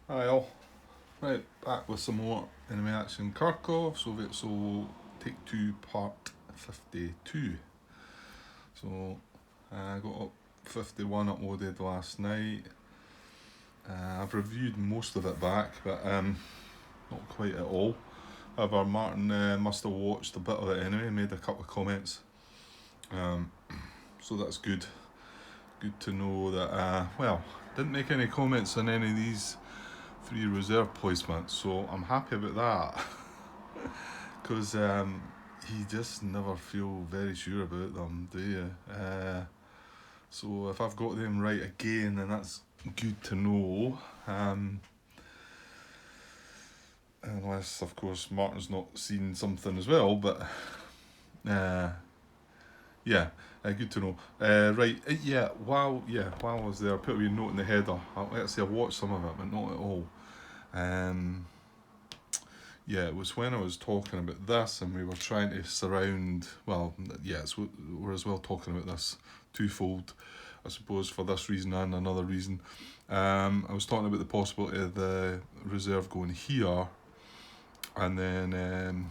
Hi all. Right, back with some more enemy action Kharkov, Soviet Soul Take 2 Part 52. So I got up 51 uploaded last night. I've reviewed most of it back, but not quite at all. However, Martin must have watched a bit of it anyway, made a couple of comments. So that's good. Good to know that, didn't make any comments on any of these 3 reserve placements, so I'm happy about that. Because you just never feel very sure about them, do you? So if I've got them right again, then that's good to know. Unless, of course, Martin's not seen something as well, but yeah, good to know. While I was there, I put a wee note in the header. I watched some of it, but not at all. It was when I was talking about this, and we were trying to surround. We're as well talking about this twofold, I suppose, for this reason and another reason. I was talking about the possibility of the reserve going here, and then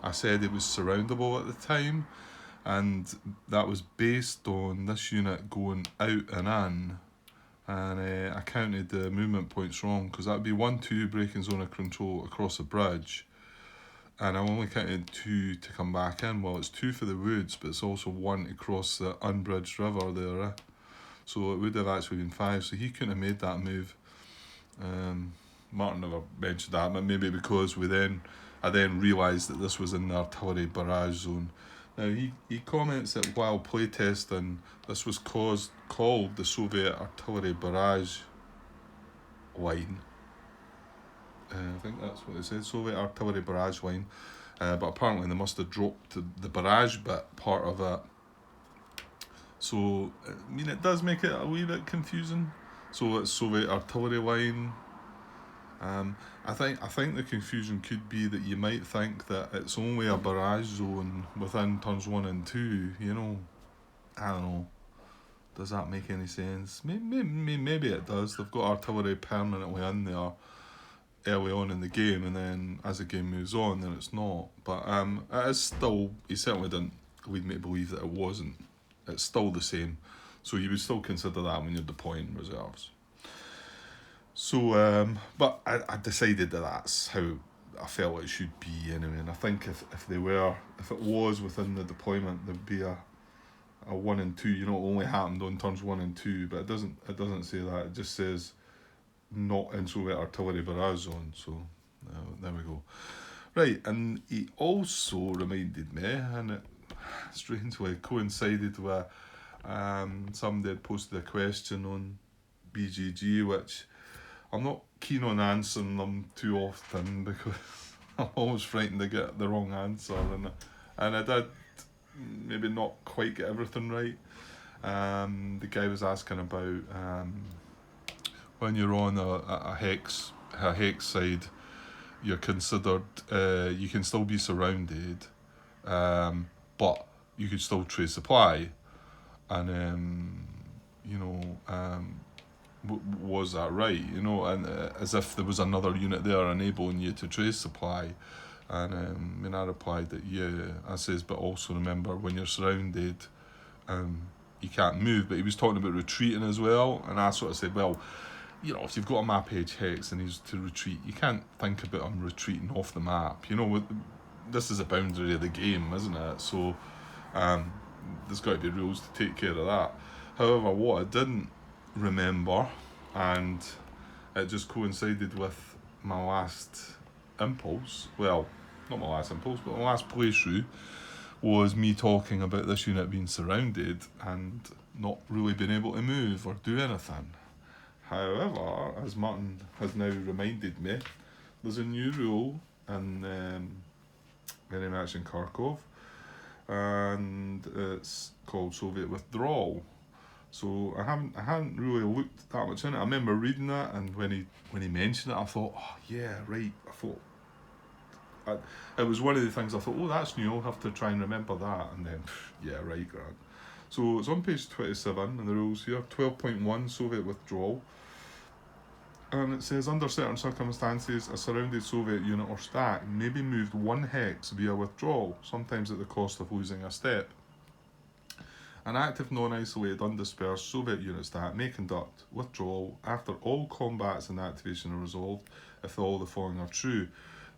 I said it was surroundable at the time, and that was based on this unit going out and in. And I counted the movement points wrong, because that would be 1-2 breaking zone of control across the bridge, and I only counted 2 to come back in. Well, it's 2 for the woods, but it's also 1 to cross the unbridged river there. So it would have actually been 5, so he couldn't have made that move. Martin never mentioned that, but maybe because I then realised that this was in the artillery barrage zone. Now, he comments that while playtesting, this was called the Soviet artillery barrage line. I think that's what they said, Soviet artillery barrage line. But apparently they must have dropped the barrage bit part of it. So, it does make it a wee bit confusing. So it's Soviet artillery line. I think the confusion could be that you might think that it's only a barrage zone within turns 1 and 2. I don't know. Does that make any sense? Maybe it does. They've got artillery permanently in there early on in the game, and then as the game moves on, then it's not. But it is still. He certainly didn't lead me to believe that it wasn't. It's still the same. So you would still consider that when you're deploying reserves. So, but I decided that that's how I felt it should be anyway. And I think if it was within the deployment, there'd be a 1 and 2. It only happened on turns 1 and 2, but it doesn't say that. It just says not in Soviet artillery barrage zone. So there we go. Right, and he also reminded me, and it strangely coincided with somebody had posted a question on BGG, which I'm not keen on answering them too often, because I'm always frightened to get the wrong answer, and I did maybe not quite get everything right. The guy was asking about when you're on a hex side, you're considered you can still be surrounded, but you could still trade supply, and was that right? And as if there was another unit there enabling you to trace supply. And I replied that I says, but also remember, when you're surrounded, you can't move. But he was talking about retreating as well, and I sort of said, well, if you've got a map edge hex and he's to retreat, you can't think about him retreating off the map. This is a boundary of the game, isn't it? So there's got to be rules to take care of that. However, what I didn't remember, and it just coincided with my last impulse, well, not my last impulse, but my last playthrough, was me talking about this unit being surrounded and not really being able to move or do anything. However, as Martin has now reminded me, there's a new rule in enemy action Kharkov, and it's called Soviet withdrawal. So I hadn't really looked that much in it. I remember reading that, and when he mentioned it, I thought, oh yeah, right. It was one of the things I thought, oh, that's new. I'll have to try and remember that, and then right, grand. So it's on page 27 in the rules here, 12.1 Soviet withdrawal. And it says, under certain circumstances, a surrounded Soviet unit or stack may be moved one hex via withdrawal, sometimes at the cost of losing a step. An active, non-isolated, undispersed Soviet unit stack may conduct withdrawal after all combats and activation are resolved if all the following are true.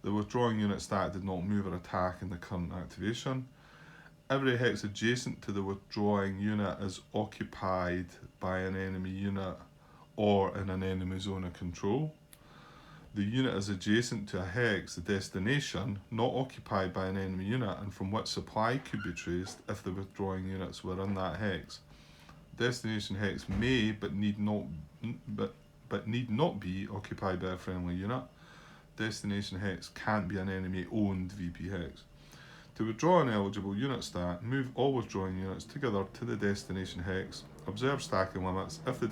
The withdrawing unit stack did not move or attack in the current activation. Every hex adjacent to the withdrawing unit is occupied by an enemy unit or in an enemy zone of control. The unit is adjacent to a hex, the destination, not occupied by an enemy unit, and from which supply could be traced if the withdrawing units were in that hex. Destination hex may but need not be occupied by a friendly unit. Destination hex can't be an enemy-owned VP hex. To withdraw an eligible unit stack, move all withdrawing units together to the destination hex. Observe stacking limits. If the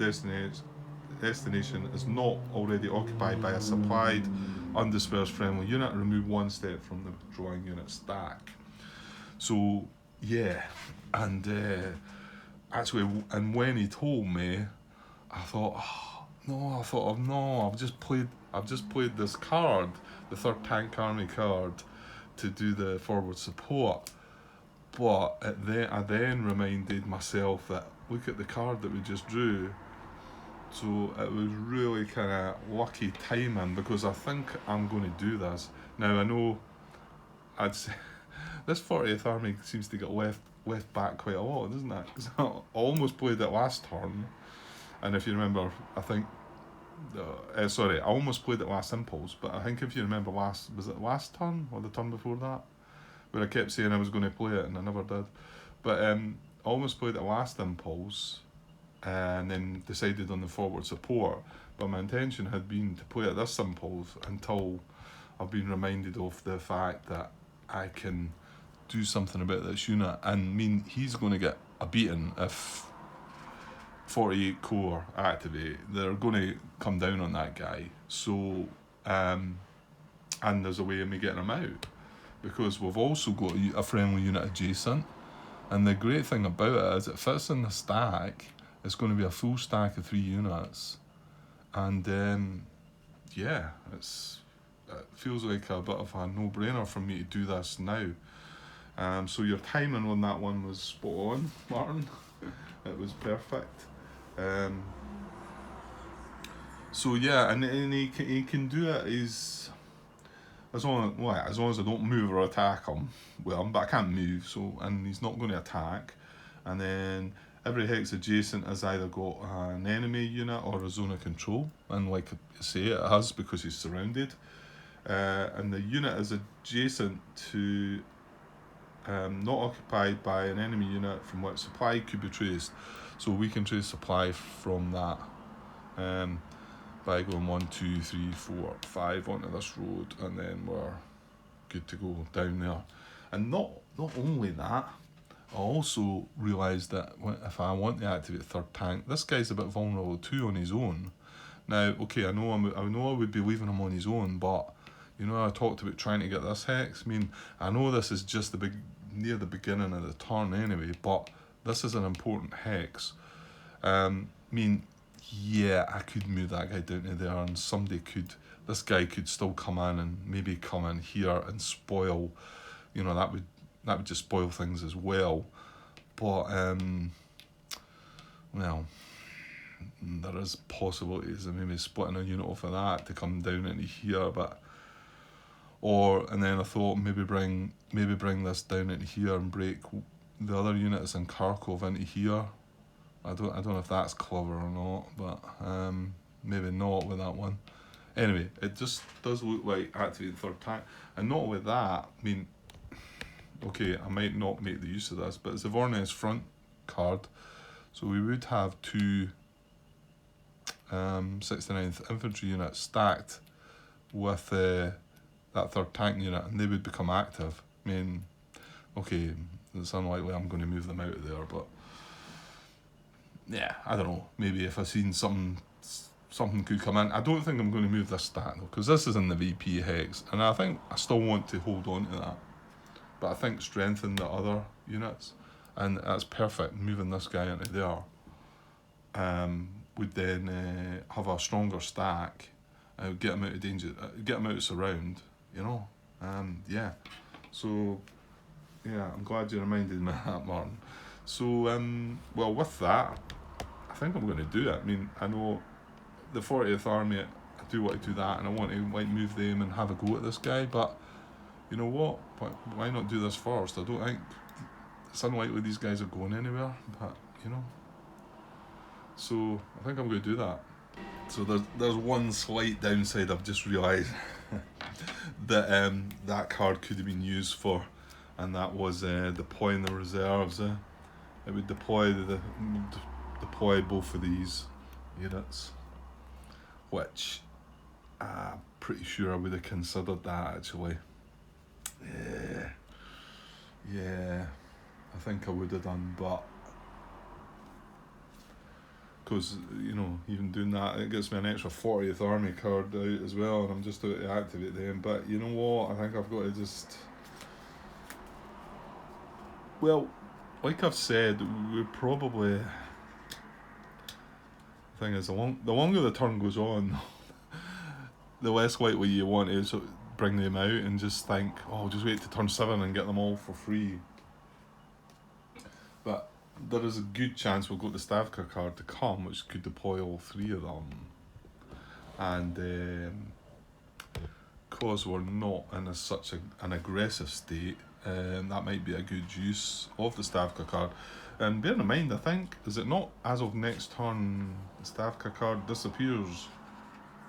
destination is not already occupied by a supplied, undispersed friendly unit, remove one step from the withdrawing unit stack. So, yeah, and actually, and when he told me, I thought, I've just played this card, the 3rd Tank Army card, to do the forward support. But I then reminded myself that, look at the card that we just drew. So it was really kind of lucky timing, because I think I'm going to do this. Now I know I'd say this 40th Army seems to get left back quite a lot, doesn't it? Because I almost played it last turn, and if you remember, I think I almost played it last impulse, but I think if you remember was it last turn or the turn before that, where I kept saying I was going to play it and I never did. But I almost played it last impulse, and then decided on the forward support. But my intention had been to play it this impulse until I've been reminded of the fact that I can do something about this unit. And I mean, he's going to get a beating if 48 core activate. They're going to come down on that guy. So, and there's a way of me getting him out, because we've also got a friendly unit adjacent. And the great thing about it is it fits in the stack. It's going to be a full stack of 3 units. And yeah, it feels like a bit of a no-brainer for me to do this now. So your timing on that one was spot on, Martin. It was perfect. So yeah, and he can do it as long as I don't move or attack him. Well, but I can't move, so, and he's not going to attack. And then every hex adjacent has either got an enemy unit or a zone of control, and like I say, it has, because he's surrounded. And the unit is adjacent to, not occupied by an enemy unit from which supply could be traced. So we can trace supply from that by going 1, 2, 3, 4, 5 onto this road, and then we're good to go down there. And not only that, I also realised that if I want to activate 3rd tank, this guy's a bit vulnerable too on his own. Now, okay, I know I would be leaving him on his own, but you know, I talked about trying to get this hex. I mean, I know this is just near the beginning of the turn anyway, but this is an important hex. I mean, yeah, I could move that guy down to there, and this guy could still come in and maybe come in here and spoil, you know, that would just spoil things as well. But well, there is possibilities of maybe splitting a unit off of that to come down into here, and then I thought maybe bring this down into here and break the other units in Kharkov into here. I don't know if that's clever or not, but maybe not with that one. Anyway, it just does look like activating 3rd tank. And not with that, I mean, okay, I might not make the use of this, but it's a Vornes front card, so we would have 2 69th infantry units stacked with that 3rd tank unit, and they would become active. I mean, okay, it's unlikely I'm going to move them out of there, but yeah, I don't know, maybe if I seen something could come in. I don't think I'm going to move this stack though, because this is in the VP hex, and I think I still want to hold on to that, but I think strengthen the other units, and that's perfect, moving this guy into there. would then have a stronger stack, get them out of danger, get them out of surround, you know. Yeah. So, yeah, I'm glad you reminded me of that, Martin. So, well, with that, I think I'm going to do it. I mean, I know the 40th Army, I do want to do that, and I want to like move them and have a go at this guy, but you know what? Why not do this first? I don't think it's unlikely these guys are going anywhere, but you know. So I think I'm going to do that. So there's one slight downside I've just realised that that card could have been used for, and that was deploying the reserves. It would deploy deploy both of these units, which I'm pretty sure I would have considered that actually. Yeah, I think I would have done, but because you know, even doing that, it gets me an extra 40th Army card out as well, and I'm just out to activate them. But you know what? I think I've got to just, well, like I've said, we probably. The thing is, the longer the turn goes on, the less likely you want to sort of bring them out and just think, oh, I'll just wait to turn 7 and get them all for free. But there is a good chance we'll get the Stavka card to come, which could deploy all 3 of them. And because we're not in such an aggressive state, that might be a good use of the Stavka card. And bear in mind, I think, is it not as of next turn, the Stavka card disappears?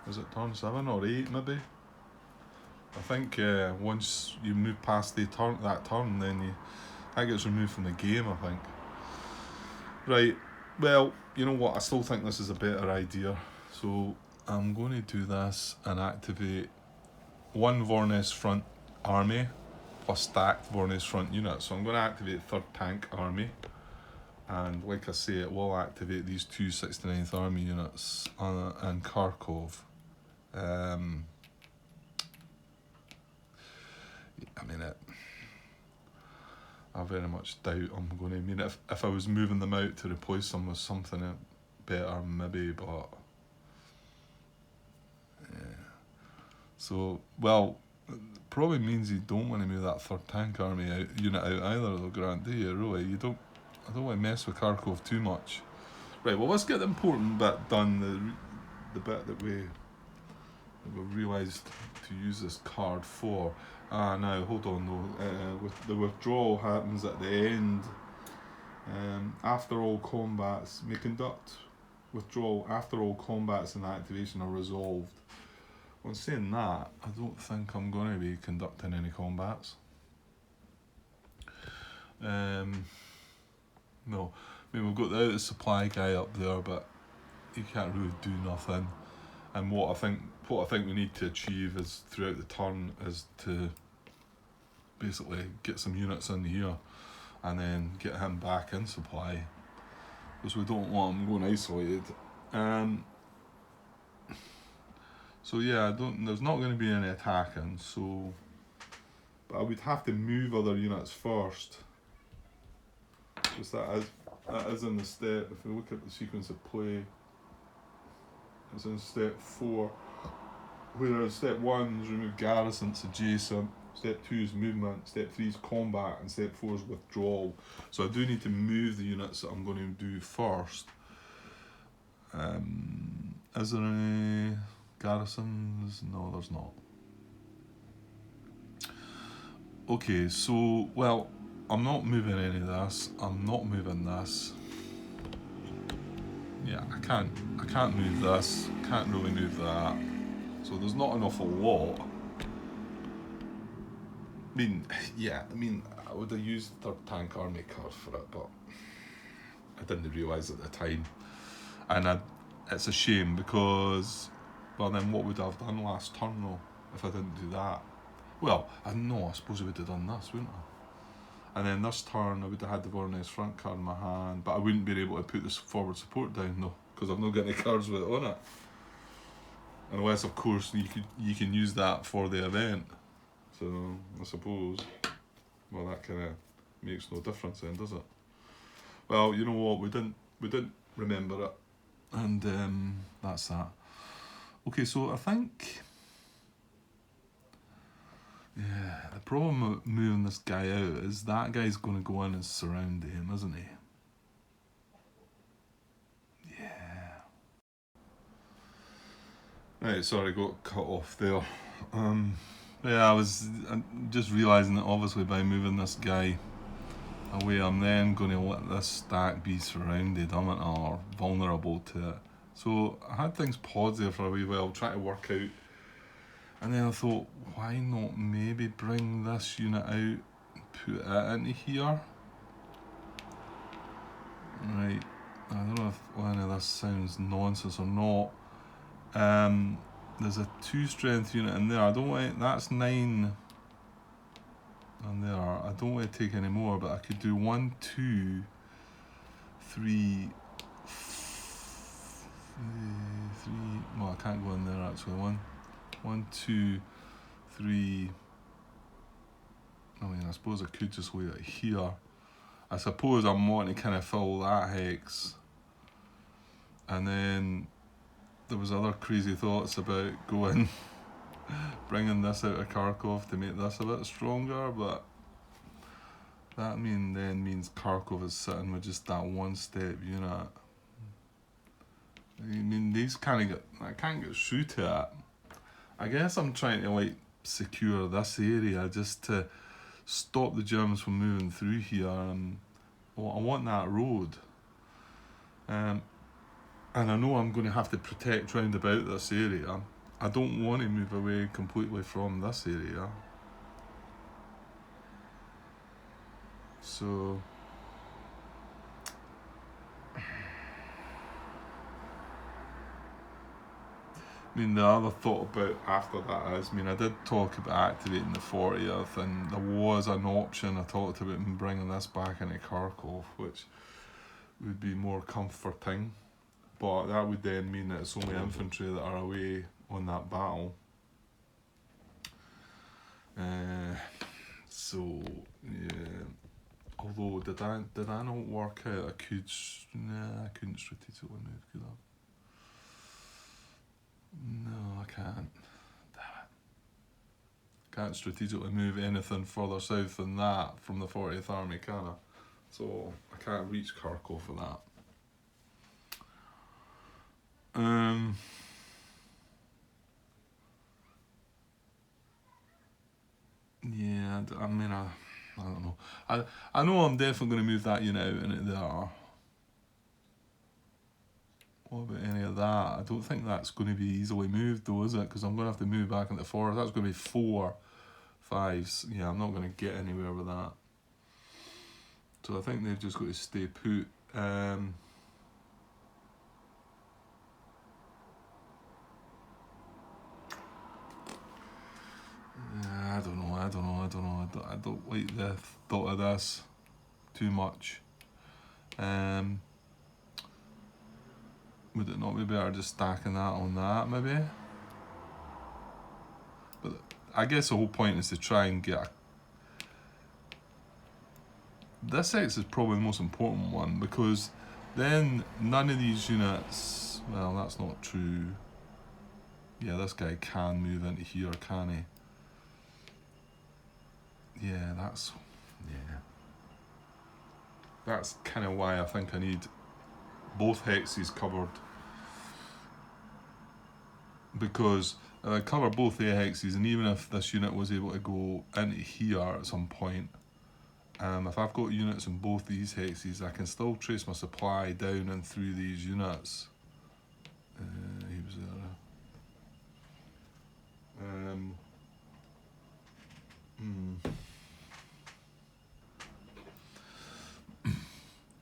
Is it turn 7 or 8 maybe? I think once you move past that turn, then that gets removed from the game, I think. Right, well, you know what, I still think this is a better idea. So I'm going to do this and activate 1 Vornes front army plus stacked Vornes front units. So I'm going to activate 3rd Tank Army. And like I say, it will activate these 2 69th Army units and Kharkov. I mean, I very much doubt I'm going to. I mean, if I was moving them out to replace them with something better, maybe, but yeah. So, well, probably means you don't want to move that 3rd Tank Army unit out either, though, Grant, do you? Really, you don't. I don't want to mess with Kharkov too much. Right, well, let's get the important bit done. The bit that we realised to use this card for. Now, hold on though. The withdrawal happens at the end. After all combats, may conduct withdrawal after all combats and activation are resolved. When saying that, I don't think I'm going to be conducting any combats. No, I mean, we've got the supply guy up there, but he can't really do nothing. And what I think we need to achieve is throughout the turn is to basically get some units in here and then get him back in supply, because we don't want him going isolated. So yeah, there's not going to be any attacking, so but I would have to move other units first, because that is in the step. If we look at the sequence of play, it's in step 4, whereas step 1 is remove garrisons adjacent, step 2 is movement, step 3 is combat, and step 4 is withdrawal. So I do need to move the units that I'm going to do first. Is there any garrisons? No, there's not. Okay, so, well, I'm not moving any of this. I'm not moving this. Yeah, I can't move this. Can't really move that. So there's not an awful lot. I mean, I would have used 3rd Tank Army card for it, but I didn't realise at the time. And it's a shame because, well, then what would I have done last turn though if I didn't do that? Well, I suppose I would have done this, wouldn't I? And then this turn I would have had the Vornes front card in my hand, but I wouldn't be able to put this forward support down though, because I've not got any cards with it on it. Unless, of course, you can use that for the event. So I suppose, well, that kind of makes no difference then, does it? Well, you know what? We didn't remember it. And that's that. Okay, so I think, yeah, the problem with moving this guy out is that guy's going to go in and surround him, isn't he? Yeah. Right, sorry, got cut off there. Yeah, I'm just realising that obviously by moving this guy away, I'm then going to let this stack be surrounded, or vulnerable to it. So I had things paused there for a wee while, trying to work out. And then I thought, why not maybe bring this unit out, put it into here? Right, I don't know if any of this sounds nonsense or not. There's a 2 strength unit in there. I don't want that's 9 and there. I don't want to take any more, but I could do 1, 2, 3, 3. Well, I can't go in there actually. 1, 2, 3. I mean, I suppose I could just lay it here. I suppose I'm wanting to kind of fill that hex, and then there was other crazy thoughts about going, bringing this out of Kharkov to make this a bit stronger, but that then means Kharkov is sitting with just that 1-step unit. I mean, these I can't get through to it. I guess I'm trying to like secure this area just to stop the Germans from moving through here, and I want that road. And I know I'm going to have to protect round about this area. I don't want to move away completely from this area. So I mean, the other thought about after that is, I did talk about activating the 40th, and there was an option. I talked about bringing this back into Kharkov, which would be more comforting, but that would then mean that it's only infantry that are away on that battle. So yeah. Although did I not work out I couldn't strategically move, could I? No, I can't. Damn it. Can't strategically move anything further south than that from the 40th Army, can I? So I can't reach Kharkov for that. Yeah, I don't know. I know I'm definitely going to move that unit out into there. What about any of that? I don't think that's going to be easily moved though, is it? Because I'm going to have to move back into the forest. That's going to be 4 5s. Yeah, I'm not going to get anywhere with that. So I think they've just got to stay put. I don't know. I don't like the thought of this too much. Would it not be better just stacking that on that, maybe? But I guess the whole point is to try and get this X is probably the most important one, because then none of these units, well, that's not true. Yeah, this guy can move into here, can he? Yeah, that's kind of why I think I need both hexes covered, because if I cover both the hexes, and even if this unit was able to go into here at some point, if I've got units in both these hexes, I can still trace my supply down and through these units. He was there.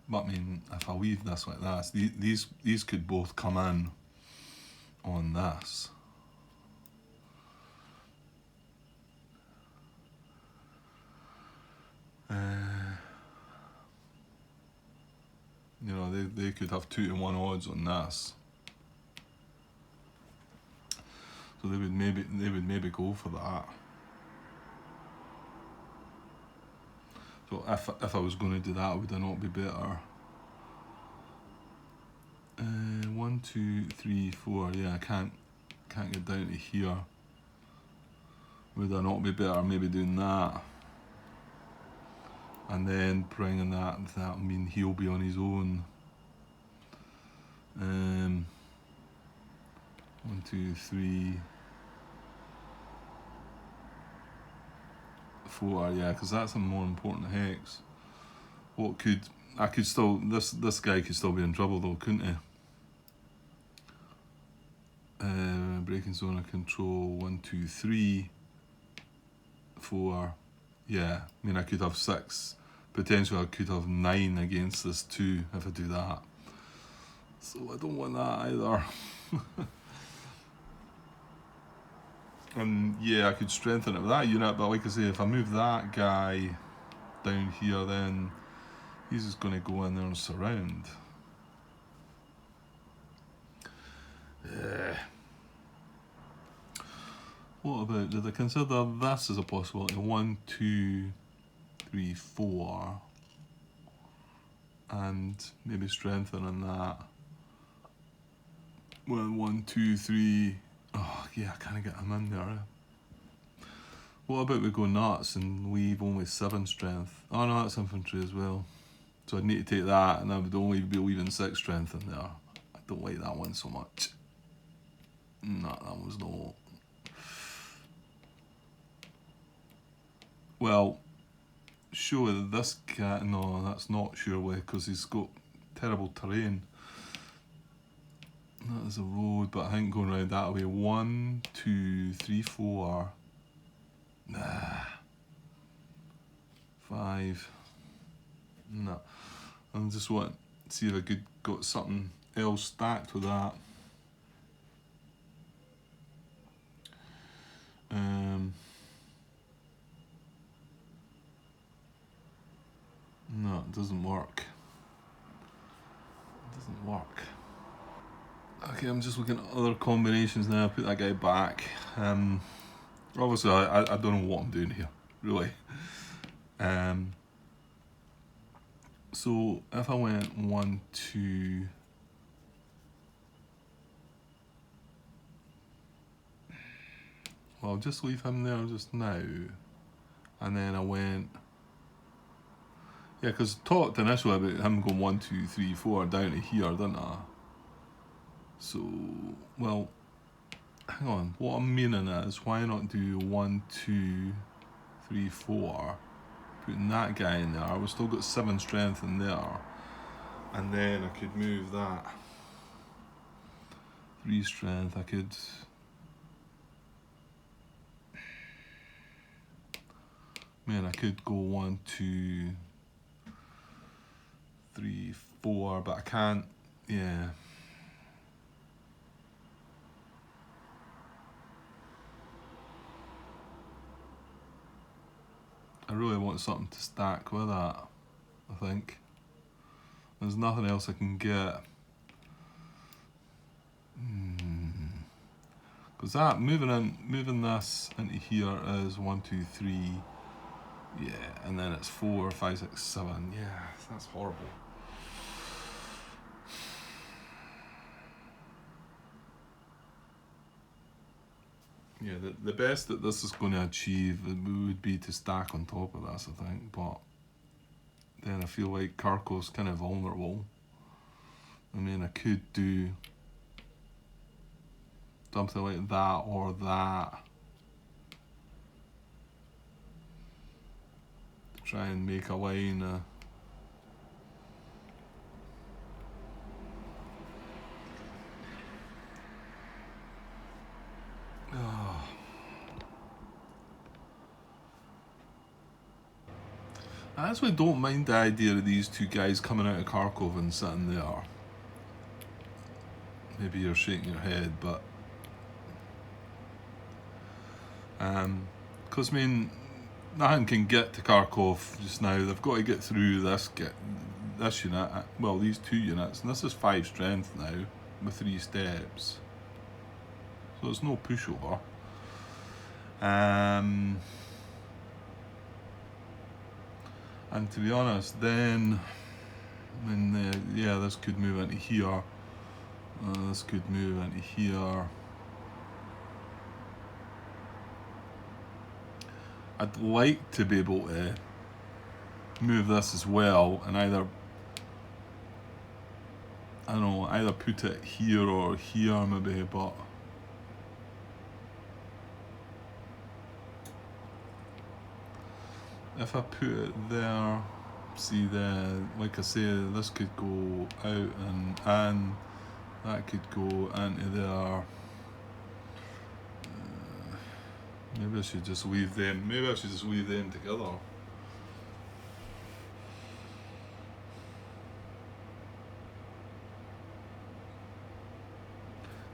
But if I weave this like this, these could both come in on this. They could have 2-to-1 odds on this. So they would maybe go for that. So if I was going to do that, would it not be better? 1, 2, 3, 4. Yeah, I can't get down to here. Would I not be better maybe doing that? And then bringing that'll mean he'll be on his own. 1, 2, 3, 4. Yeah, because that's a more important hex. I could still, this guy could still be in trouble though, couldn't he? Breaking zone of control, 1, 2, 3, 4. Yeah, I mean I could have 6. Potentially I could have 9 against this 2 if I do that. So I don't want that either. And yeah, I could strengthen it with that unit, but like I say, if I move that guy down here, then he's just going to go in there and surround. What about, did I consider this as a possibility? 1, 2, 3, 4. And maybe strengthening that. Well, 1, 2, 3. Oh, yeah, I can't get him in there. What about we go nuts and leave only 7 strength? Oh no, that's infantry as well. So I'd need to take that, and I would only be leaving 6 strength in there. I don't like that one so much. No, that was not. Well, surely this guy. No, that's not surely, because he's got terrible terrain. That is a road, but I think going around that way. 1, 2, 3, 4. Nah. 5. No. I just want to see if I could got something else stacked with that. No, it doesn't work. It doesn't work. Okay, I'm just looking at other combinations now. Put that guy back. Obviously, I don't know what I'm doing here, really. So if I went 1, 2. Well, I'll just leave him there just now. And then I went. Yeah, because talked initially about him going 1, 2, 3, 4 down to here, didn't I? So, well, hang on. What I'm meaning is, why not do 1, 2, 3, 4? Putting that guy in there. We've still got 7 strength in there. And then I could move that. 3 strength. I could. Man, I could go 1, 2, 3, 4, but I can't. Yeah. I really want something to stack with that, I think. There's nothing else I can get. Because that, moving this into here is 1, 2, 3. Yeah, and then it's 4, 5, 6, 7. Yeah, that's horrible. Yeah, the best that this is going to achieve would be to stack on top of this, I think. But then I feel like Kharkov's kind of vulnerable. I mean, I could do something like that or that. To try and make a line. I actually don't mind the idea of these 2 guys coming out of Kharkov and sitting there. Maybe you're shaking your head, but because I mean, nothing can get to Kharkov just now. They've got to get through this unit. Well, these 2 units, and this is 5 strength now with 3 steps, so it's no pushover. And to be honest, then when yeah, this could move into here. This could move into here. I'd like to be able to move this as well and either, I don't know, either put it here or here maybe, but if I put it there, see then, like I say, this could go out and that could go into there. Maybe I should just leave them. Maybe I should just leave them together.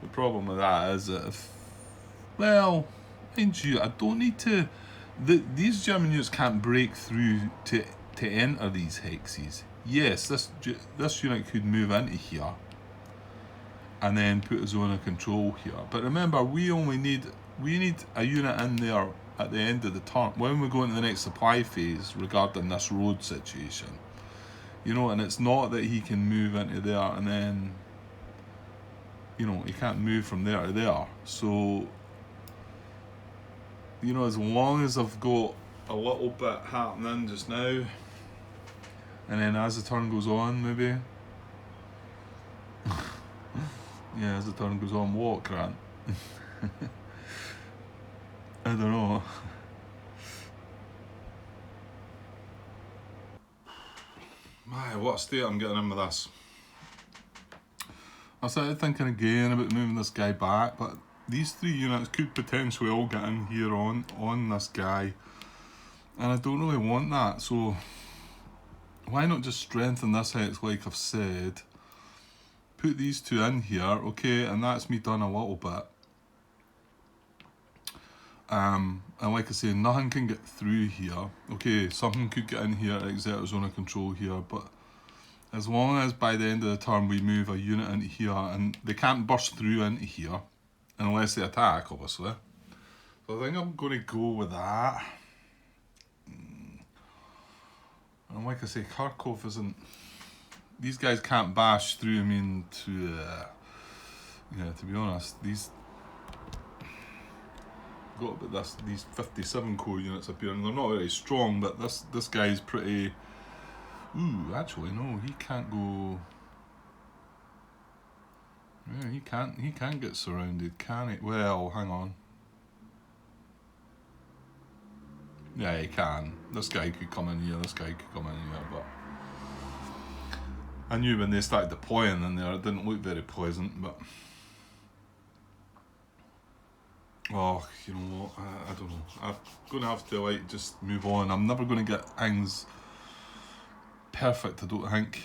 The problem with that is that if, well, mind you, I don't need to. These German units can't break through to enter these hexes. Yes, this unit could move into here and then put a zone of control here. But remember, we need a unit in there at the end of the turn when we go into the next supply phase regarding this road situation. You know, and it's not that he can move into there and then, you know, he can't move from there to there. So, you know, as long as I've got a little bit happening just now, and then as the turn goes on, maybe. Yeah, as the turn goes on, what, Grant? I don't know. My, what a state I'm getting in with this. I started thinking again about moving this guy back, but these three units could potentially all get in here on this guy, and I don't really want that, so why not just strengthen this hex like I've said, put these two in here, okay, and that's me done a little bit. And like I say, nothing can get through here. Okay, something could get in here, exert a zone of control here, but as long as by the end of the turn we move a unit into here, and they can't burst through into here unless they attack, obviously. So I think I'm going to go with that. And like I say, Kharkov isn't... These guys can't bash through, I mean, yeah, to be honest, these... Got about these 57 core units appearing. They're not very strong, but this guy's pretty... Ooh, actually, no, he can't go... Yeah, he can't get surrounded, can he? Well, hang on. Yeah, he can. This guy could come in here, this guy could come in here, but... I knew when they started deploying in there, it didn't look very pleasant, but... Oh, you know what, I don't know. I'm going to have to, like, just move on. I'm never going to get things perfect, I don't think.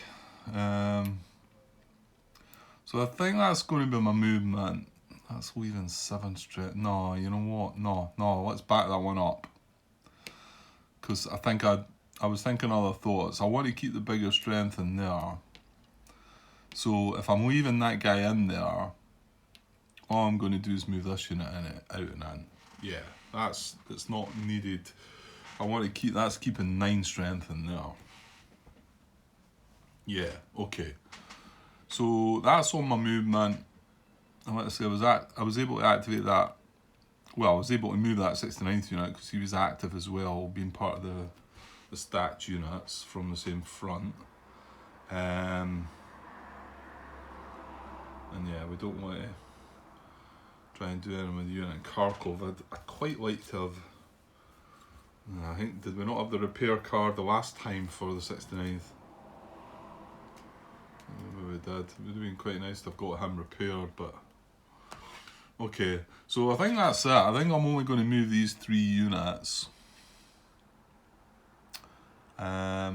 So I think that's going to be my movement. That's leaving 7 straight. No, you know what? No, let's back that one up. Because I think I was thinking other thoughts. I want to keep the bigger strength in there. So if I'm leaving that guy in there, all I'm going to do is move this unit out and in. Yeah, it's not needed. I want to keep, that's keeping 9 strength in there. Yeah, okay. So that's on my movement. And like I say, I was able to activate that. Well, I was able to move that 69th unit because he was active as well, being part of the stat units from the same front. And yeah, we don't want to try and do anything with the unit in Kharkov. I'd quite like to have... I think, did we not have the repair card the last time for the 69th? Maybe we did. It would have been quite nice to have got him repaired, but... Okay, so I think that's it. I think I'm only going to move these 3 units. Yeah.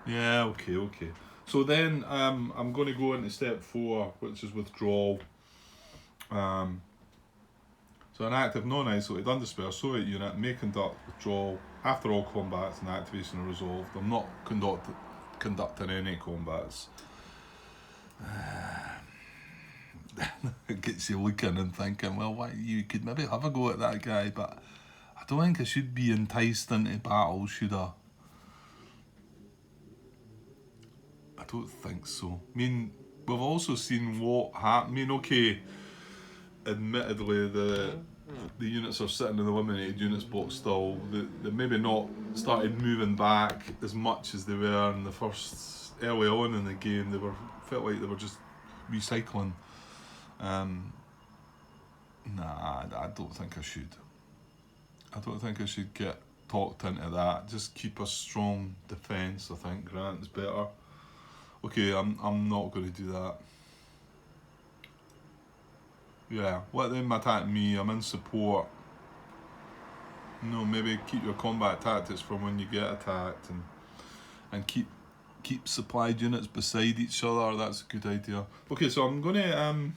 Yeah, okay. So then I'm going to go into step 4, which is withdrawal. So an active non-isolated undispersed Soviet unit may conduct withdrawal after all combats and activation are resolved. I'm not conducting any combats. It gets you looking and thinking, well, why you could maybe have a go at that guy, but I don't think I should be enticed into battle, should I? I don't think so. I mean, we've also seen what happened. I mean, okay, admittedly, the units are sitting in the eliminated units box still. They maybe not started moving back as much as they were in the first, early on in the game. Felt like they were just recycling. Nah, I don't think I should. I don't think I should get talked into that. Just keep a strong defence. I think Grant's better. Okay, I'm not going to do that. Yeah, let them attack me. I'm in support. No, maybe keep your combat tactics from when you get attacked, and keep supplied units beside each other. That's a good idea. Okay, so I'm gonna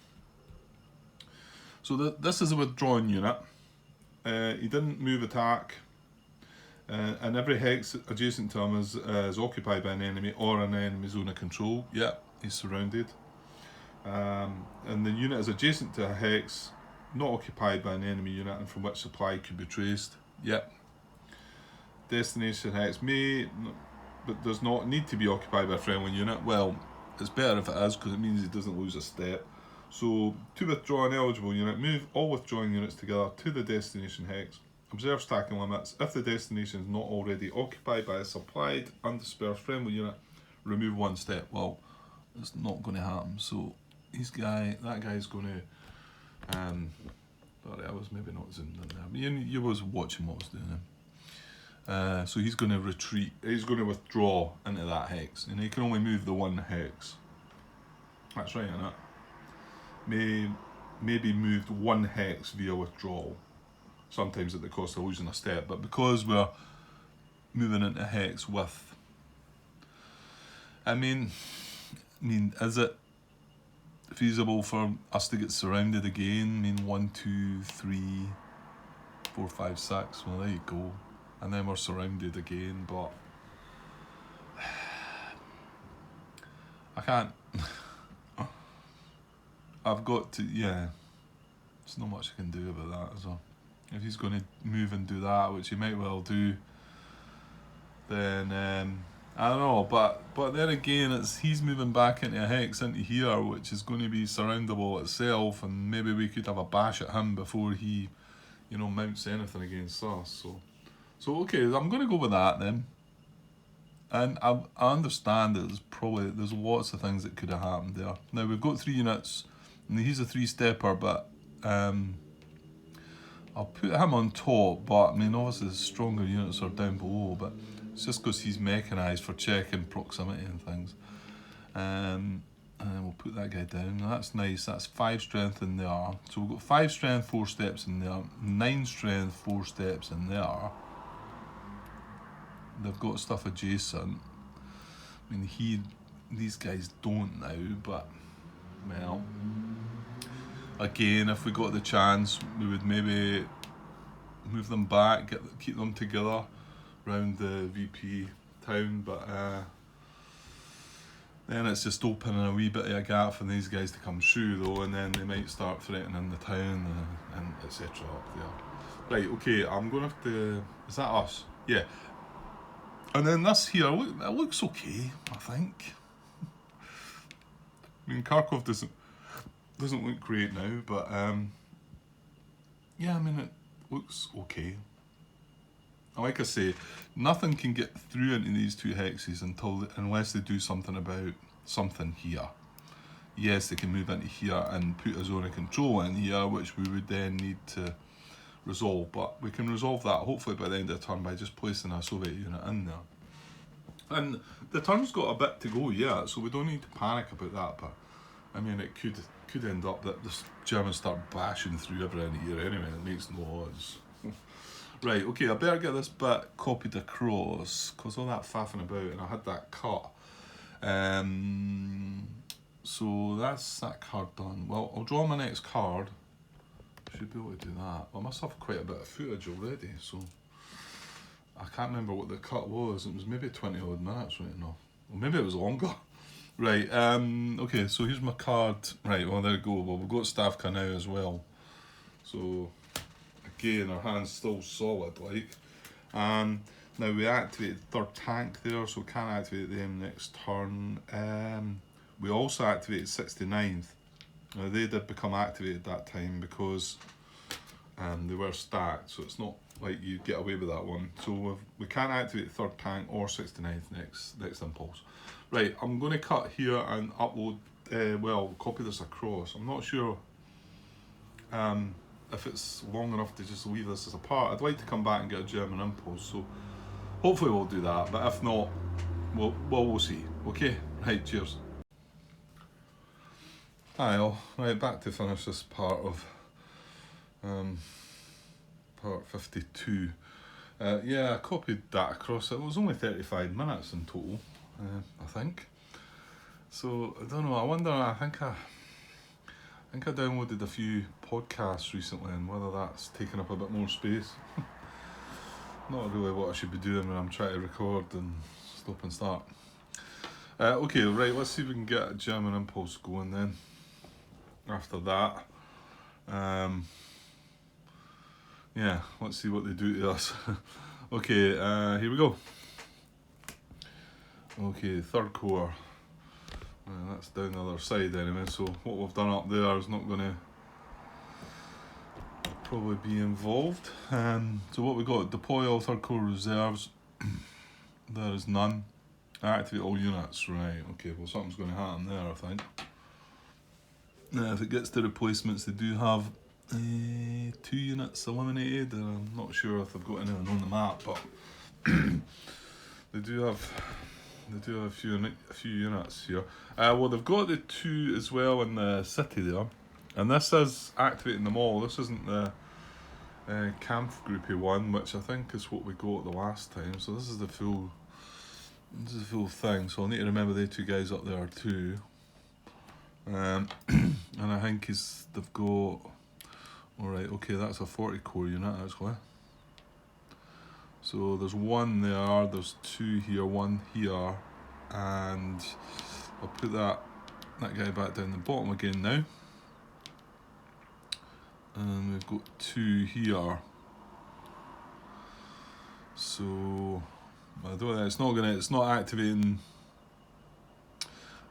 so this is a withdrawn unit. He didn't move attack, and every hex adjacent to him is occupied by an enemy or an enemy zone of control. Yeah, he's surrounded. And the unit is adjacent to a hex, not occupied by an enemy unit, and from which supply could be traced. Yep. Destination hex may, but does not need to be occupied by a friendly unit. Well, it's better if it is, because it means he doesn't lose a step. So, to withdraw an eligible unit, move all withdrawing units together to the destination hex. Observe stacking limits. If the destination is not already occupied by a supplied, undispersed friendly unit, remove one step. Well, it's not going to happen. So, that guy's going to, sorry, I was maybe not zoomed in there, but you was watching what I was doing. So he's going to retreat, he's going to withdraw into that hex, and he can only move the one hex. That's right, isn't it? Maybe moved one hex via withdrawal, sometimes at the cost of losing a step, but because we're moving into hex with, I mean, is it feasible for us to get surrounded again? I mean, 1, 2, 3, 4, 5, 6. Well, there you go. And then we're surrounded again, but I can't. I've got to, yeah. There's not much I can do about that, is there? If he's going to move and do that, which he might well do, then I don't know. But then again, he's moving back into a hex into here, which is going to be surroundable itself, and maybe we could have a bash at him before he, mounts anything against us. So okay, I'm going to go with that then. And I understand that there's lots of things that could have happened there. Now we've got 3 units, and he's a 3-stepper, but I'll put him on top. But I mean, obviously the stronger units are down below, but it's just because he's mechanised for checking proximity and things. And we'll put that guy down. Now that's nice. That's 5 strength in there. So we've got 5 strength, 4 steps in there. 9 strength, 4 steps in there. They've got stuff adjacent. I mean, these guys don't now, but, well, again, if we got the chance, we would maybe move them back, keep them together around the VP town, but then it's just opening a wee bit of a gap for these guys to come through, though, and then they might start threatening the town and etc. up there. Right, okay, I'm going to have to... Is that us? Yeah. And then this here, it looks okay, I think. I mean, Kharkov doesn't look great now, but yeah, I mean, it looks okay. Like I say, nothing can get through into these 2 hexes unless they do something about something here. Yes, they can move into here and put a zone of control in here, which we would then need to resolve, but we can resolve that hopefully by the end of the turn by just placing a Soviet unit in there. And the turn's got a bit to go yet, so we don't need to panic about that, but I mean, it could end up that the Germans start bashing through everything here anyway. It makes no odds. Right, okay, I better get this bit copied across, because all that faffing about, and I had that cut. So that's that card done. Well, I'll draw my next card. Should be able to do that. I must have quite a bit of footage already, so I can't remember what the cut was. It was maybe 20 odd minutes right now. Or maybe it was longer. Right, okay, so here's my card. Right, well, there we go. Well, we've got Stavka now as well. So, again, our hand's still solid, like. Now we activated third tank there, so we can't activate them next turn. We also activated 69th. Now they did become activated that time because they were stacked, so it's not like you get away with that one. So we can't activate third tank or 69th next impulse. Right, I'm going to cut here and upload, copy this across. I'm not sure if it's long enough to just leave this as a part. I'd like to come back and get a German impulse, so hopefully we'll do that, but if not, we'll see. Okay, right, cheers. Hi all, right, back to finish this part of part 52. I copied that across. It was only 35 minutes in total, I think. So I don't know. I think I downloaded a few podcasts recently, and whether that's taken up a bit more space. Not really what I should be doing when I'm trying to record and stop and start. Okay, right. Let's see if we can get a German impulse going then. After that, let's see what they do to us. Okay, here we go. Okay, third corps. That's down the other side anyway, so what we've done up there is not going to probably be involved. So what we got, deploy all third corps reserves. There is none. Activate all units, right, okay, well something's going to happen there, I think. Now if it gets to replacements, they do have 2 units eliminated, and I'm not sure if they've got anything on the map, but they do have a few units here. Well, they've got the 2 as well in the city there, and this is activating them all. This isn't the Kampfgruppe one, which I think is what we got the last time. So this is the full thing. So I'll need to remember the 2 guys up there too. And I think they've got. Alright, okay, that's a 40 core unit actually. So there's 1 there, there's 2 here, 1 here, and I'll put that guy back down the bottom again now. And we've got 2 here. So I don't know, it's not activating.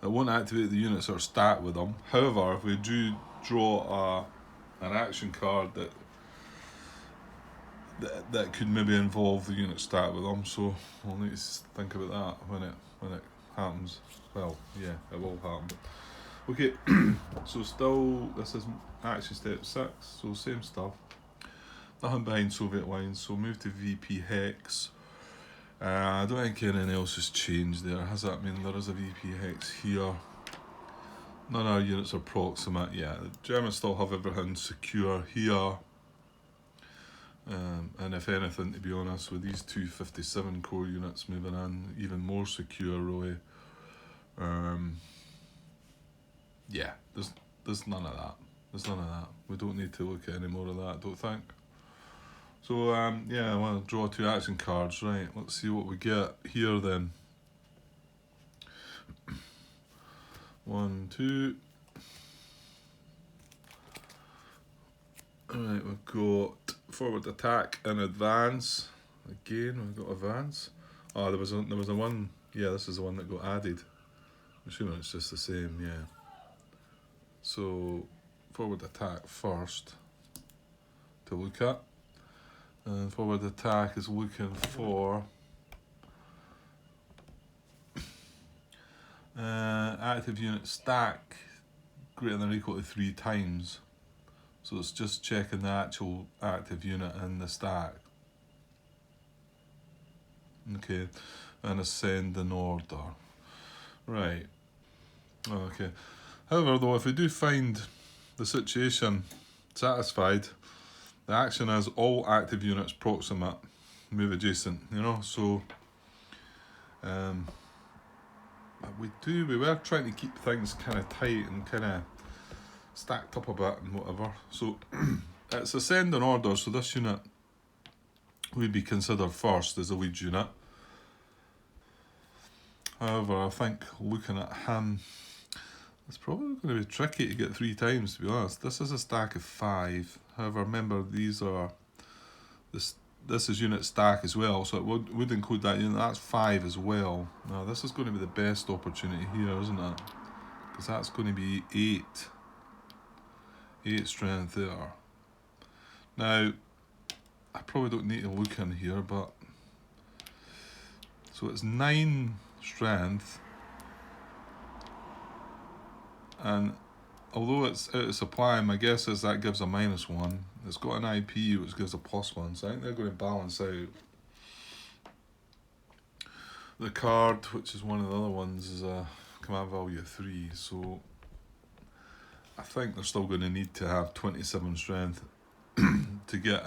It won't activate the units that are stacked with them. However, if we do draw an action card that could maybe involve the unit stacked with them, so we'll need to think about that when it happens. Well, yeah, it will happen. Okay, so still this is action step 6, so same stuff. Nothing behind Soviet lines, so move to VP Hex. I don't think anything else has changed there, has that? I mean, there is a VP Hex here. None of our units are proximate. Yeah, the Germans still have everything secure here. And if anything, to be honest, with these 257 core units moving in, even more secure really. There's none of that. We don't need to look at any more of that, don't think. So I want to draw 2 action cards, right? Let's see what we get here then. 1, 2. Alright, we've got forward attack and advance. Again, we've got advance. Oh, there was a one. Yeah, this is the one that got added. I'm assuming it's just the same, yeah. So forward attack first to look at. And forward attack is looking for active unit stack greater than or equal to 3 times. So it's just checking the actual active unit in the stack. Okay, and ascend in order. Right. Okay. However, though, if we do find the situation satisfied, the action is all active units proximate move adjacent, so we were trying to keep things kind of tight and kind of stacked up a bit and whatever. So it's ascend in order, so this unit would be considered first as a lead unit. However, I think looking at him, it's probably going to be tricky to get 3 times, to be honest. This is a stack of 5. However, remember these are This is unit stack as well, so it would include that unit. That's 5 as well. Now this is going to be the best opportunity here, isn't it? Because that's going to be 8 strength there. Now, I probably don't need to look in here, but so it's 9 strength, and although it's out of supply, my guess is that gives a -1. It's got an IP which gives a +1, so I think they're going to balance out. The card, which is one of the other ones, is a command value of 3, so I think they're still going to need to have 27 strength to get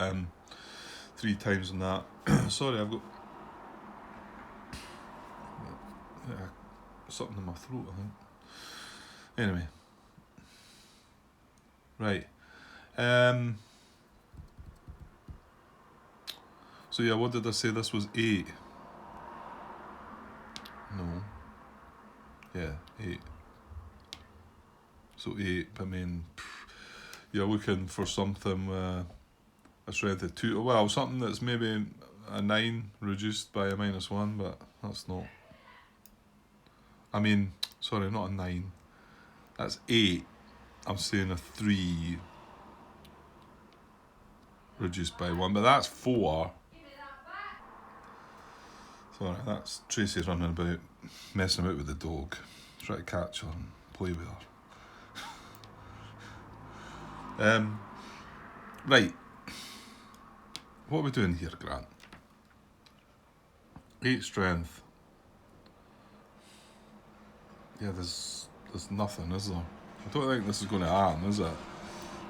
3 times on that. Sorry, I've got something in my throat, I think. Anyway. Right. So yeah, what did I say? This was 8. No. Yeah, 8. So 8, I mean, you're looking for something a strength of 2. Well, something that's maybe a 9 reduced by a -1, but that's not. I mean, sorry, not a 9. That's 8. I'm saying a 3 reduced by 1, but that's 4. Sorry, that's Tracy running about, messing about with the dog, trying to catch her and play with her. Right. What are we doing here, Grant? 8 strength. Yeah, there's nothing, is there? I don't think this is going to happen, is it?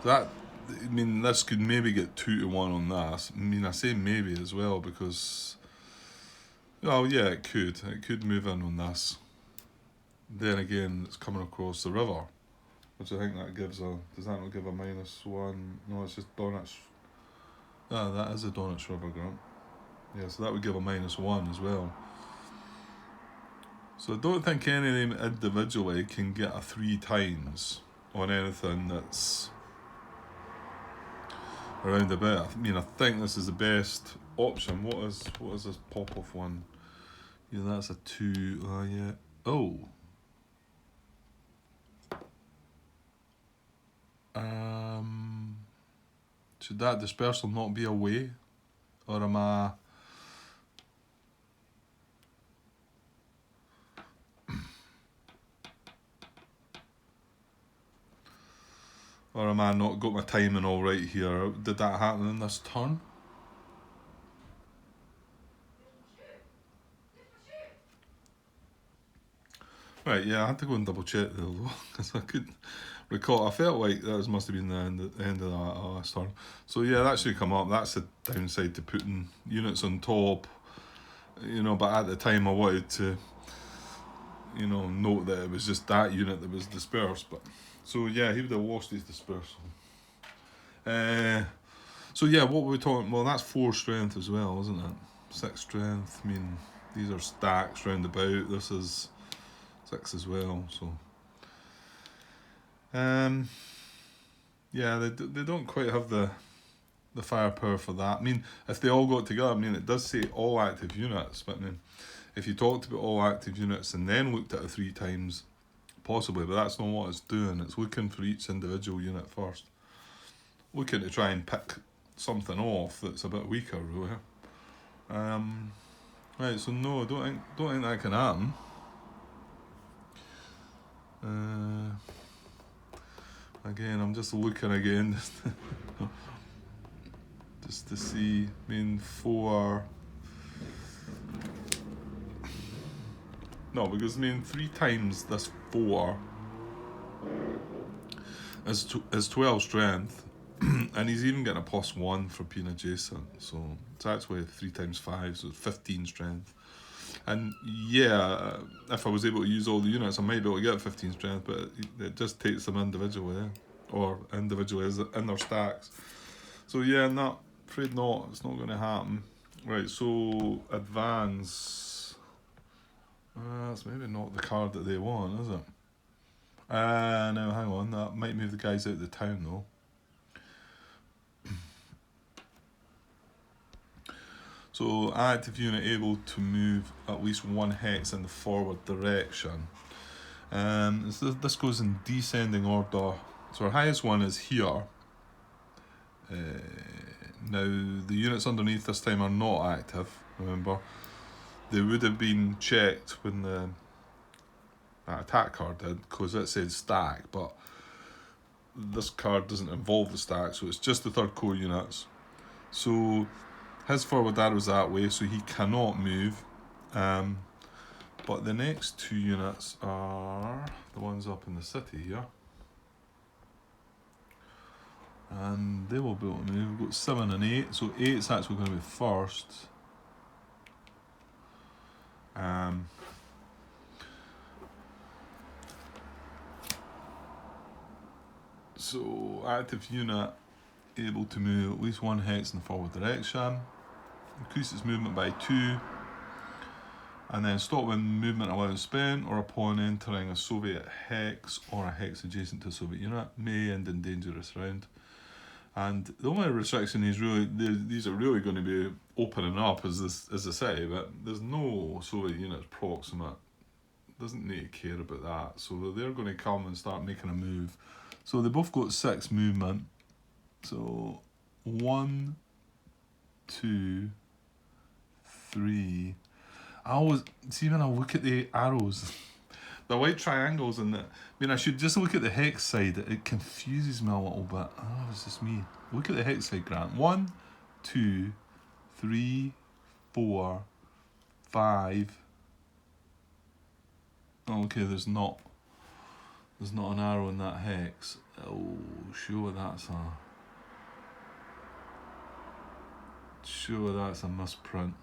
That, I mean, this could maybe get 2 to 1 on this. I mean, I say maybe as well because, well, yeah, it could move in on this. Then again, it's coming across the river, which I think that gives a, does that not give a -1? No, it's just Donitz. Ah, that is a Donitz River, Grant. Yeah, so that would give a -1 as well. So I don't think any of them individually can get a 3 times on anything that's around about. I mean, I think this is the best option. What is this pop-off one? Yeah, that's a 2. Yeah. Oh. Should that dispersal not be away? Or am I... Or am I not got my timing all right here? Did that happen in this turn? Right, yeah, I had to go and double check there though, because I couldn't recall. I felt like that must have been the end of that last turn. So yeah, that should come up. That's the downside to putting units on top, you know, but at the time I wanted to, you know, note that it was just that unit that was dispersed. But so yeah, he would have lost his dispersal. So yeah, what were we talking? Well, that's 4 strength as well, isn't it? 6 strength. I mean, these are stacks round about. This is 6 as well. So, yeah, they don't quite have the firepower for that. I mean, if they all got together, I mean, it does say all active units, but I mean, if you talked about all active units and then looked at it 3 times, possibly, but that's not what it's doing. It's looking for each individual unit first, looking to try and pick something off that's a bit weaker, really. Right, so no, don't think that can happen. Again, I'm just looking again, just to see. I mean, 4. No, because I mean 3 times this 4 is 12 strength, and he's even getting a +1 for being adjacent. So it's actually 3 times 5, so it's 15 strength. And yeah, if I was able to use all the units, I might be able to get 15 strength, but it just takes them individually, or individually as in their stacks. So yeah, not afraid not. It's not going to happen. Right, so advance. That's maybe not the card that they want, is it? No, hang on. That might move the guys out of the town though. So active unit able to move at least 1 hex in the forward direction. This goes in descending order. So our highest one is here. Now the units underneath this time are not active, remember. They would have been checked when that attack card did, because it said stack, but this card doesn't involve the stack, so it's just the 3rd Corps units. So his forward arrow's that way, so he cannot move. But the next 2 units are the ones up in the city here. And they will be able to move. We've got 7 and 8, so 8's actually going to be first. So active unit able to move at least 1 hex in the forward direction. Increase its movement by 2. And then stop when movement allowance spent or upon entering a Soviet hex or a hex adjacent to a Soviet unit. May end in dangerous round. And the only restriction is really, these are really going to be opening up as I say, but there's no Soviet units proximate. Doesn't need to care about that. So they're going to come and start making a move. So they both got 6 movement. So 1, 2, 3. I always see when I look at the arrows, the white triangles and I should just look at the hex side. It confuses me a little bit. Oh, it's just me. Look at the hex side, Grant. 1, 2, 3, 4, 5. Oh, okay, there's not an arrow in that hex. Oh, sure that's a misprint.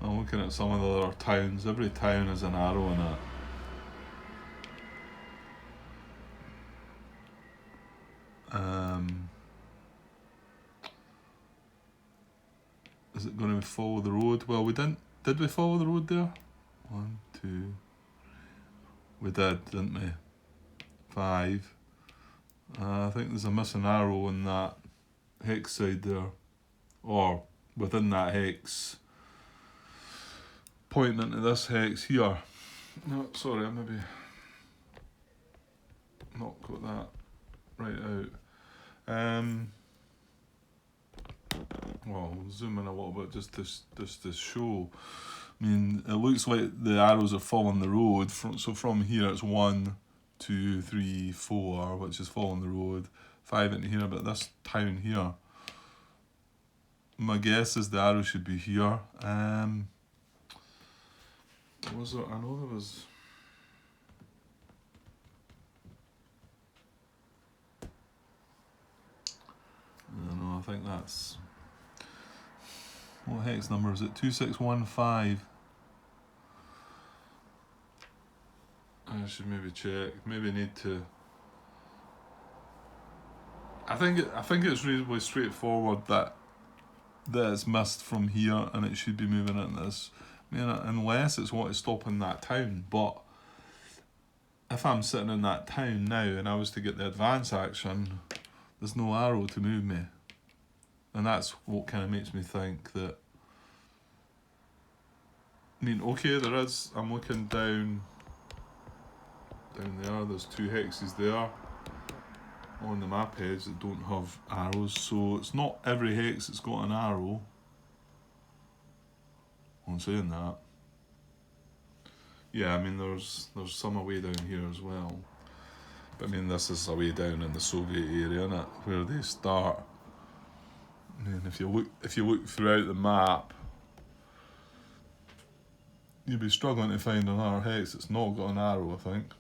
I'm looking at some of the other towns. Every town has an arrow in it. Is it going to follow the road? Well, we didn't. Did we follow the road there? 1, 2. We did, didn't we? 5. I think there's a missing arrow in that hex side there, or within that hex, pointing into this hex here. No, sorry, I maybe not got that right out. Well, we'll zoom in a little bit just to show. I mean, it looks like the arrows are following the road. So from here it's 1, 2, 3, 4, which is following the road. 5 into here, but this town here, my guess is the arrow should be here. Was there? I know there was. I don't know. I think that's. What hex number is it? 2615. I should maybe check. Maybe need to. I think it's reasonably straightforward that it's missed from here and it should be moving in this. I mean, unless it's what is stopping that town. But if I'm sitting in that town now and I was to get the advance action, there's no arrow to move me. And that's what kind of makes me think that. I mean, okay, there is. I'm looking down there. There's 2 hexes there on the map edge that don't have arrows. So it's not every hex that's got an arrow. I'm saying that. Yeah, I mean, there's some away down here as well. But I mean, this is away down in the Soviet area, innit, where they start. I mean, if you look throughout the map, you'll be struggling to find another hex that's not got an arrow, I think.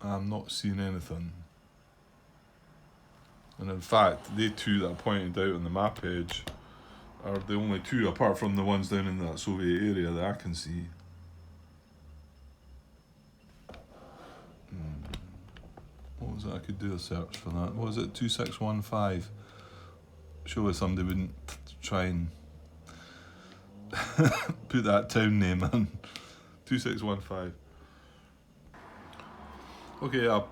I'm not seeing anything. And in fact, the 2 that I pointed out on the map edge are the only 2, apart from the ones down in that Soviet area, that I can see. What was it? I could do a search for that. What was it? 2615. Surely somebody wouldn't try and put that town name in. 2615. Okay, I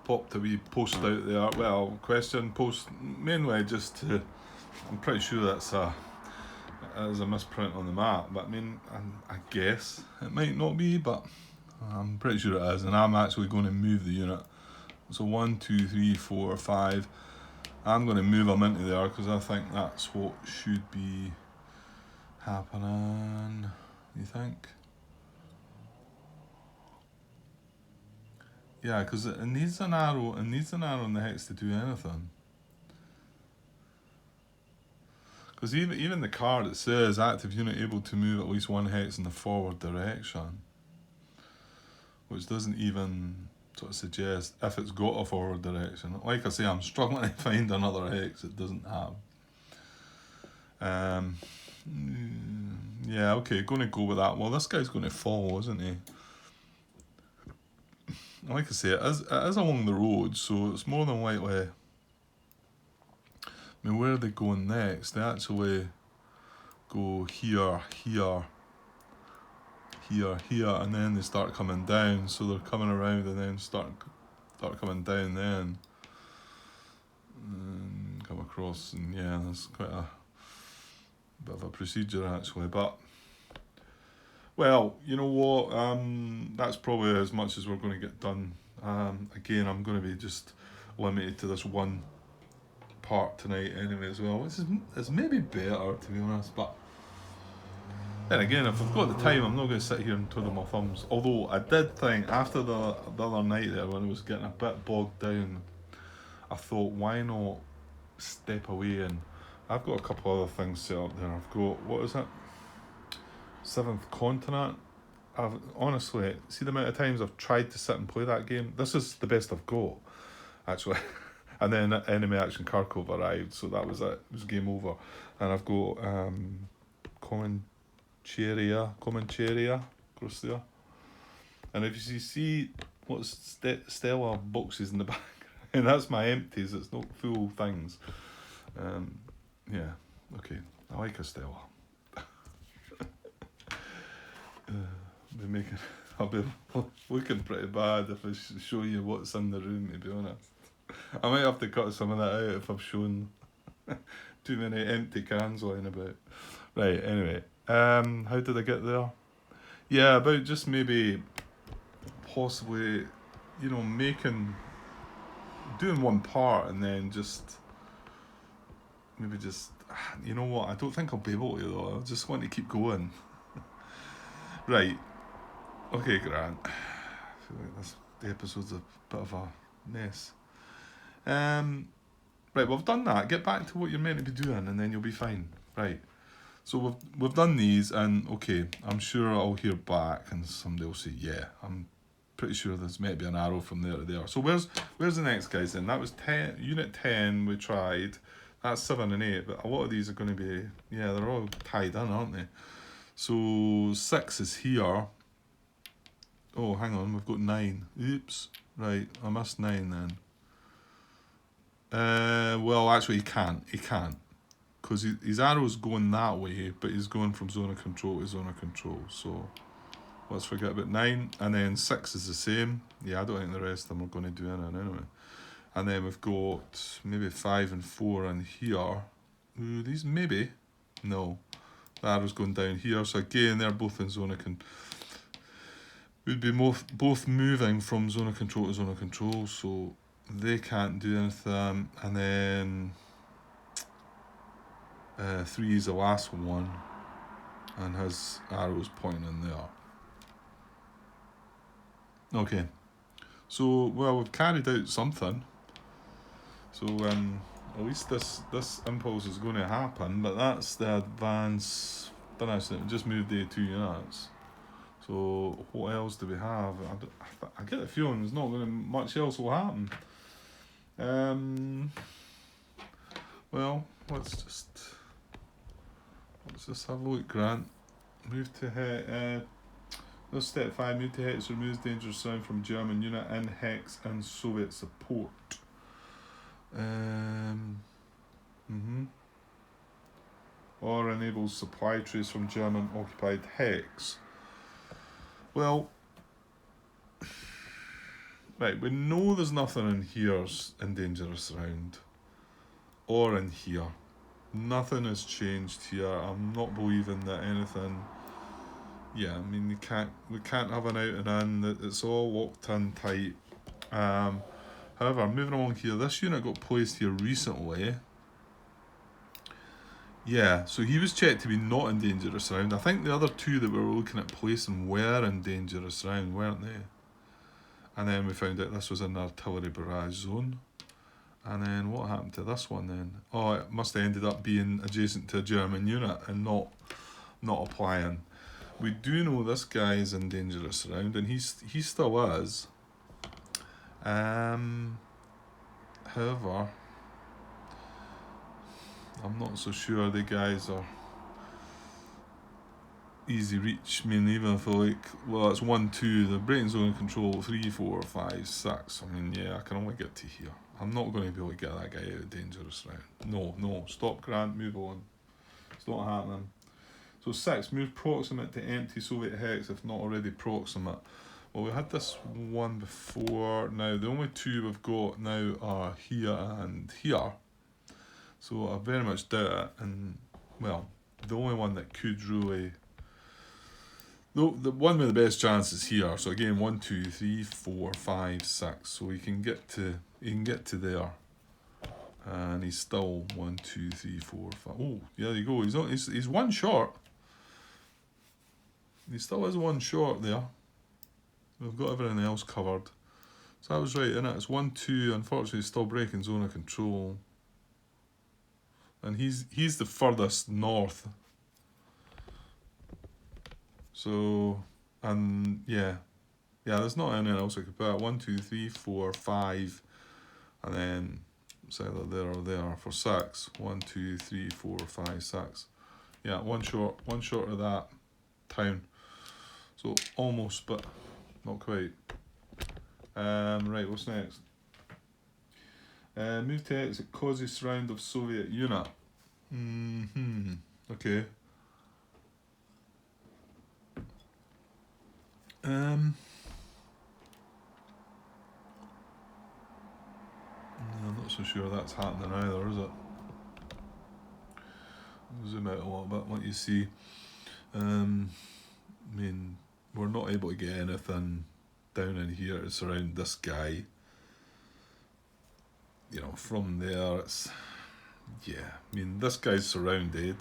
popped a wee post out there. Well, question post mainly just to. I'm pretty sure that's a misprint on the map, but I mean, I guess it might not be, but I'm pretty sure it is. And I'm actually going to move the unit. So 1, 2, 3, 4, 5. I'm going to move them into there because I think that's what should be happening. You think? Yeah, because it needs an arrow. It needs an arrow in the hex to do anything. Because even the card, it says active unit able to move at least one hex in the forward direction, which doesn't even sort of suggest if it's got a forward direction. Like I say, I'm struggling to find another hex it doesn't have. Yeah, okay, going to go with that. Well, this guy's going to fall, isn't he? Like I say, it is along the road, so it's more than likely. I mean, where are they going next? They actually go here, here, here, here, and then they start coming down. So they're coming around and then start coming down then. And come across, and yeah, that's quite a bit of a procedure actually, but well, you know what, that's probably as much as we're going to get done. Again, I'm going to be just limited to this one part tonight anyway as well, which is maybe better to be honest, but then again, if I've got the time, I'm not going to sit here and twiddle my thumbs. Although I did think after the other night there when it was getting a bit bogged down, I thought, why not step away? And I've got a couple other things set up there. I've got, what is it? Seventh Continent. I've honestly, see the amount of times I've tried to sit and play that game. This is the best I've got, actually. And then Enemy Action Kharkov arrived, so that was it. It was game over. And I've got Comancheria across there. And if you see what's stellar boxes in the back, and that's my empties, it's not full things. Yeah, okay, I like a Stella. I'll be looking pretty bad if I show you what's in the room, to be honest. I might have to cut some of that out if I've shown too many empty cans lying about. Right, anyway, how did I get there? Yeah, about just maybe possibly, doing one part and then just, you know what, I don't think I'll be able to though, I just want to keep going. Right, okay Grant, I feel like the episode's a bit of a mess. Right, we've done that, get back to what you're meant to be doing and then you'll be fine. Right, so we've done these and okay, I'm sure I'll hear back and somebody will say, yeah, I'm pretty sure there's meant to be an arrow from there to there. So where's the next guys then? That was 10, unit 10 we tried, that's 7 and 8, but a lot of these are going to be, yeah, they're all tied in, aren't they? So 6 is here. Oh, hang on, we've got 9. Oops, right, I missed 9 then. Well, actually he can't, because his arrow's going that way, but he's going from zone of control to zone of control, so let's forget about 9, and then 6 is the same. Yeah, I don't think the rest of them are going to do anything anyway. And then we've got maybe 5 and 4 in here. Ooh, these maybe, no, the arrow's going down here, so again they're both in zone of control. We'd be both moving from zone of control to zone of control, so they can't do anything. And then 3 is the last one, and his arrow's pointing in there. Okay, so well, we've carried out something. So at least this impulse is going to happen, but that's the advance finish. It just moved the 2 units. So what else do we have? I get the feeling there's not going to much else will happen. Well, let's just have a look, Grant. Move to hex. This step 5. Move to hex removes dangerous sound from German unit in hex and Soviet support. Or enables supply trace from German occupied hex. Well, right, we know there's nothing in here in dangerous round. Or in here. Nothing has changed here. I'm not believing that anything... Yeah, I mean, we can't have an out and in. It's all locked in tight. However, moving along here, this unit got placed here recently. Yeah, so he was checked to be not in dangerous round. I think the other two that we were looking at placing were in dangerous round, weren't they? And then we found out this was in the artillery barrage zone. And then what happened to this one then? Oh, it must have ended up being adjacent to a German unit and not applying. We do know this guy's in dangerous round, and he still is. However, I'm not so sure the guys are easy reach. I mean, even if it's 1, 2, the brain zone control 3, 4, 5, 6. I mean, yeah, I can only get to here. I'm not going to be able to get that guy out of dangerous round. No, stop, Grant, move on. It's not happening. So 6, move proximate to empty Soviet hex if not already proximate. Well, we had this one before. Now, the only two we've got now are here and here. So I very much doubt it. And, well, the only one that could really... The one with the best chance is here. So again, 1, 2, 3, 4, 5, 6. So he can get to there. And he's still 1, 2, 3, 4, 5. Oh, yeah, there you go. He's one short. He still is one short there. We've got everything else covered. So I was right, innit? It's 1, 2. Unfortunately, he's still breaking zone of control. And he's the furthest north. So, and yeah, there's not anything else I could put. 1, 2, 3, 4, 5, and then it's either there or there for 6. 1, 2, 3, 4, 5, 6. Yeah, one short of that town. So almost, but not quite. Right, what's next? Move to exit causes surround of Soviet unit. Okay. I'm not so sure that's happening either, is it? Zoom out a little bit, what you see. I mean, we're not able to get anything down in here to surround this guy. You know, from there, it's... Yeah, I mean, this guy's surrounded.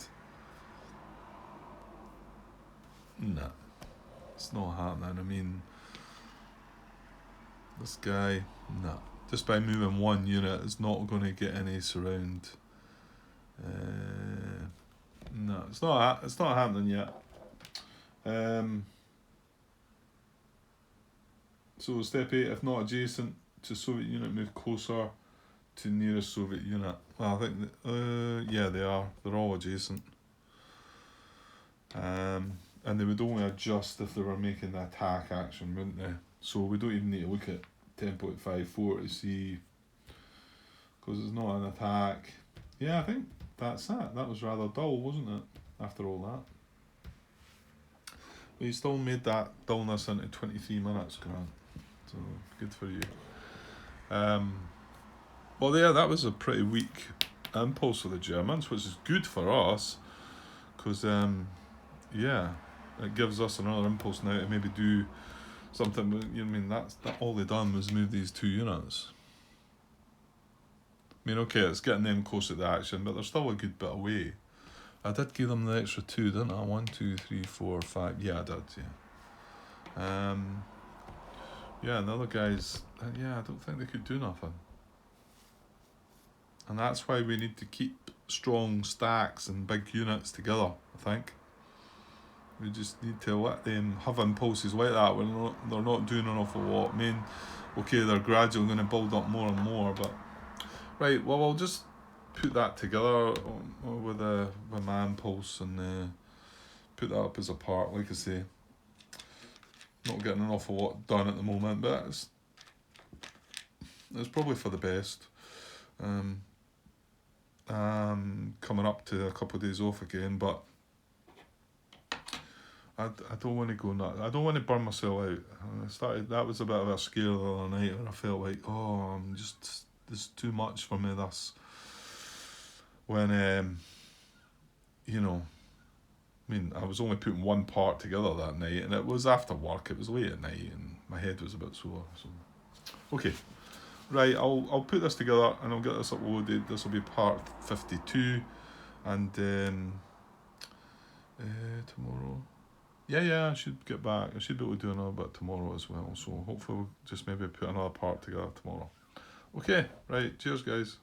Nah, it's not happening. I mean, this guy, nah. Just by moving one unit is not going to get any surround. No, it's not happening yet. So step 8, if not adjacent to Soviet unit, move closer to nearest Soviet unit. Well, I think yeah, they are. They're all adjacent. And they would only adjust if they were making the attack action, wouldn't they? So we don't even need to look at 10.54 to see, because it's not an attack. Yeah, I think that's it. That was rather dull, wasn't it, after all that? But you still made that dullness into 23 minutes, Grant. So, good for you. Well, yeah, that was a pretty weak impulse for the Germans, which is good for us, because, yeah, it gives us another impulse now to maybe do something. You know, I mean, that all they done was move these 2 units. I mean, okay, it's getting them close to the action, but they're still a good bit away. I did give them the extra 2, didn't I? 1, 2, 3, 4, 5. Yeah, I did, yeah. Yeah, and the other guys, yeah, I don't think they could do nothing. And that's why we need to keep strong stacks and big units together, I think. We just need to let them have impulses like that when they're not doing an awful lot. I mean, okay, they're gradually going to build up more and more, but... Right, well, I'll just put that together with my impulse and put that up as a part, like I say. Not getting an awful lot done at the moment, but it's probably for the best. Coming up to a couple of days off again, but I don't want to go nuts. I don't want to burn myself out. And I started. That was a bit of a scare the other night when I felt like, oh, I'm just, this is too much for me. This, when you know, I mean, I was only putting one part together that night, and it was after work. It was late at night, and my head was a bit sore. So, okay, right. I'll put this together, and I'll get this uploaded. This will be part 52, and tomorrow. Yeah, I should get back. I should be able to do another bit tomorrow as well. So hopefully we'll just maybe put another part together tomorrow. Okay, right. Cheers, guys.